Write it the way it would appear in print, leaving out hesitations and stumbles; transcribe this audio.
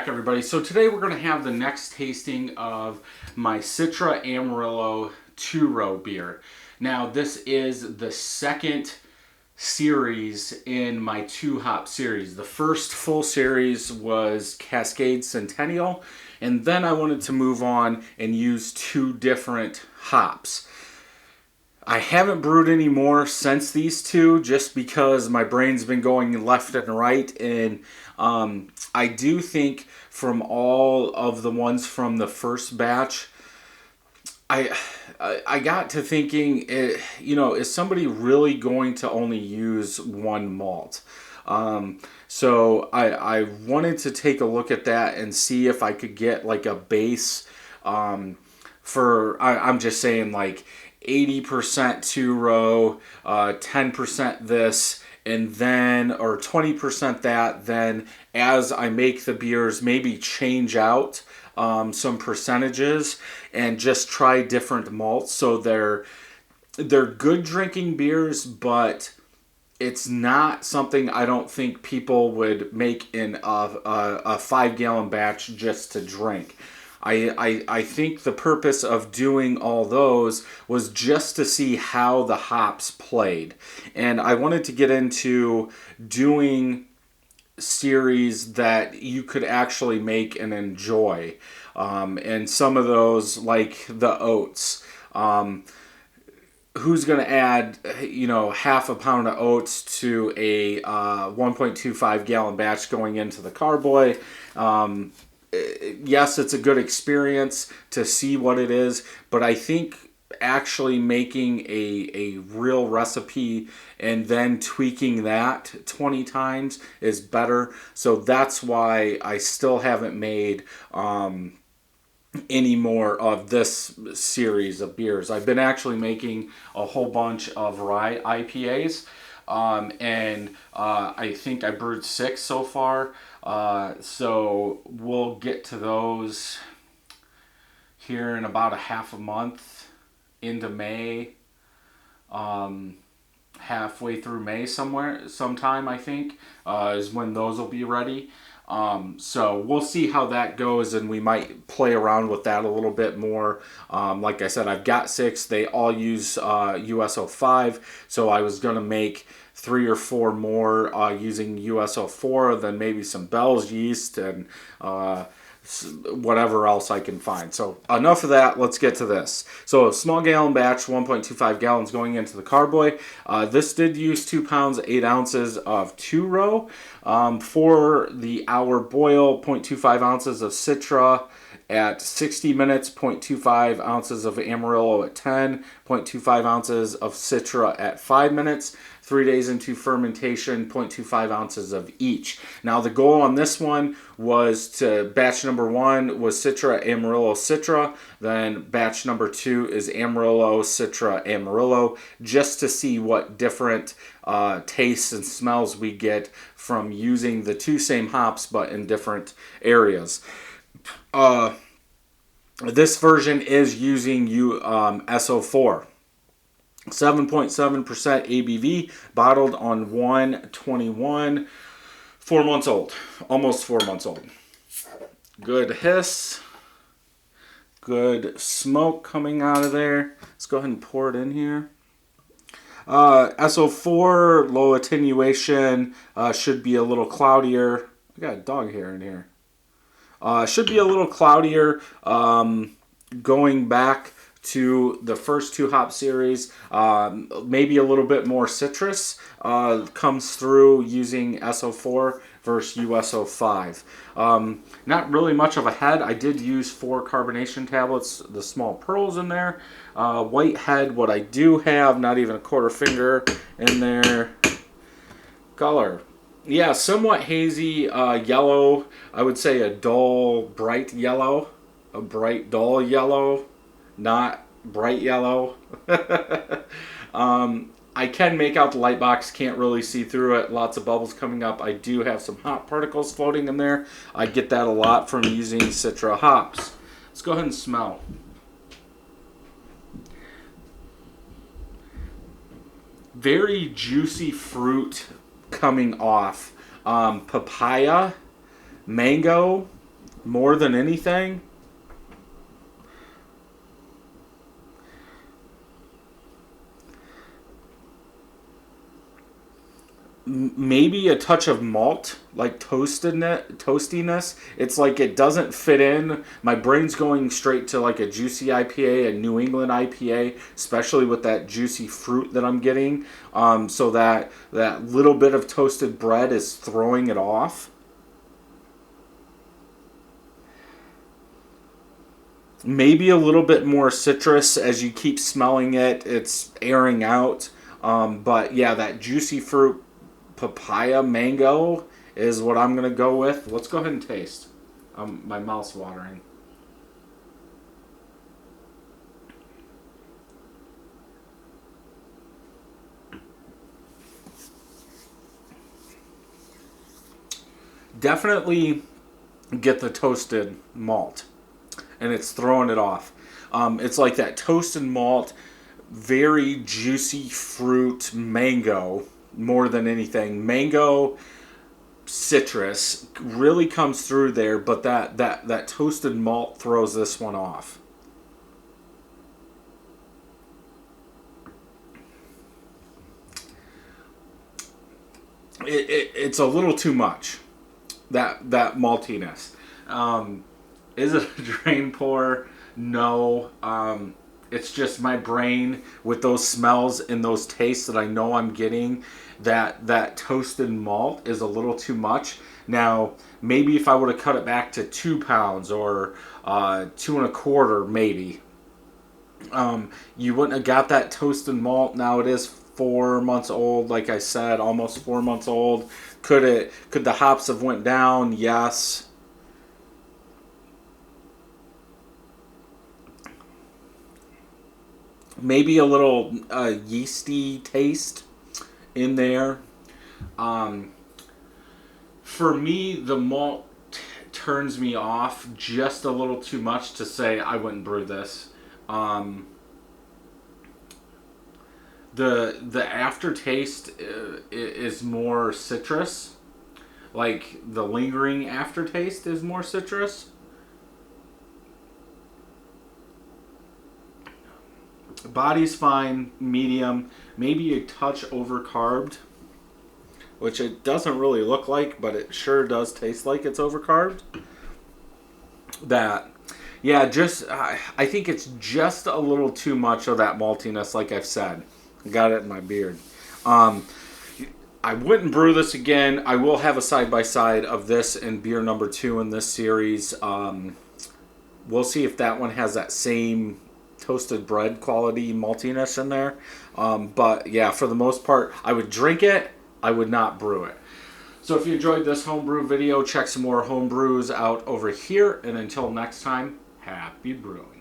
back, everybody. So today we're going to have the next tasting of my Citra Amarillo 2-row beer. Now this is the second series in my 2-hop series. The first full series was Cascade Centennial, and then I wanted to move on and use 2 different hops. I haven't brewed any more since these 2 just because my brain's been going left and right, and I do think from all of the ones from the first batch, I got to thinking, is somebody really going to only use one malt? So I wanted to take a look at that and see if I could get like a base I'm just saying like 80% 2-row, 10% this, and then, or 20% that, then as I make the beers, maybe change out some percentages and just try different malts. So they're good drinking beers, but it's not something I don't think people would make in a 5-gallon batch just to drink. I think the purpose of doing all those was just to see how the hops played. And I wanted to get into doing series that you could actually make and enjoy. And some of those, like the oats. Who's going to add, half a pound of oats to a 1.25 gallon batch going into the carboy? Yes, it's a good experience to see what it is, but I think actually making a real recipe and then tweaking that 20 times is better. So that's why I still haven't made any more of this series of beers. I've been actually making a whole bunch of rye IPAs, and I think I brewed 6 so far. So we'll get to those here in about a half a month into May, halfway through May sometime I think, is when those will be ready. So we'll see how that goes, and we might play around with that a little bit more. Like I said, I've got 6. They all use US05, so I was going to make 3 or 4 more using US04, then maybe some Bell's yeast and whatever else I can find. So enough of that, let's get to this. So a small gallon batch, 1.25 gallons going into the carboy. This did use 2 pounds, 8 ounces of 2-row. For the hour boil, 0.25 ounces of Citra at 60 minutes, 0.25 ounces of Amarillo at 10, 0.25 ounces of Citra at 5 minutes, 3 days into fermentation, 0.25 ounces of each. Now the goal on this one was to, batch number 1 was Citra Amarillo Citra, then batch number 2 is Amarillo Citra Amarillo, just to see what different tastes and smells we get from using the 2 same hops but in different areas. This version is using S04. 7.7% ABV, bottled on 1/21, 4 months old, almost 4 months old. Good hiss, good smoke coming out of there. Let's go ahead and pour it in here. S04, low attenuation, should be a little cloudier. I got a dog hair in here. Should be a little cloudier, going back to the first 2-hop series. Maybe a little bit more citrus comes through using S04 versus US05. Not really much of a head. I did use 4 carbonation tablets, the small pearls in there. White head, what I do have, not even a quarter finger in there. Color. Yeah, somewhat hazy yellow. I would say a dull, bright yellow. A bright, dull yellow. Not bright yellow. I can make out the light box, can't really see through it. Lots of bubbles coming up. I do have some hop particles floating in there. I get that a lot from using Citra hops. Let's go ahead and smell. Very juicy fruit coming off. Papaya, mango, more than anything. Maybe a touch of malt, like toastiness. It's like it doesn't fit in. My brain's going straight to like a juicy IPA, a New England IPA, especially with that juicy fruit that I'm getting. So that little bit of toasted bread is throwing it off. Maybe a little bit more citrus as you keep smelling it. It's airing out. But yeah, that juicy fruit, papaya, mango is what I'm going to go with. Let's go ahead and taste. My mouth's watering. Definitely get the toasted malt, and it's throwing it off. It's like that toasted malt, very juicy fruit, mango more than anything. Mango, citrus really comes through there, but that toasted malt throws this one off. It's a little too much. That maltiness. Is it a drain pour? No. It's just my brain with those smells and those tastes that I know I'm getting. That toasted malt is a little too much. Now, maybe if I would have cut it back to 2 pounds or 2 1/4, maybe. You wouldn't have got that toasted malt. Now it is 4 months old, like I said, almost 4 months old. Could the hops have went down? Yes. Maybe a little yeasty taste in there. Um, for me, the malt turns me off just a little too much to say I wouldn't brew this. Um, the aftertaste is more citrus. Like the lingering aftertaste is more citrus. Body's fine, medium, maybe a touch overcarbed, which it doesn't really look like, but it sure does taste like it's overcarbed. That, yeah, just I think it's just a little too much of that maltiness, like I've said. Got it in my beard. Um, I wouldn't brew this again. I will have a side by side of this and beer number 2 in this series. We'll see if that one has that same toasted bread quality maltiness in there. But yeah, for the most part, I would drink it. I would not brew it. So if you enjoyed this homebrew video, check some more homebrews out over here. And until next time, happy brewing.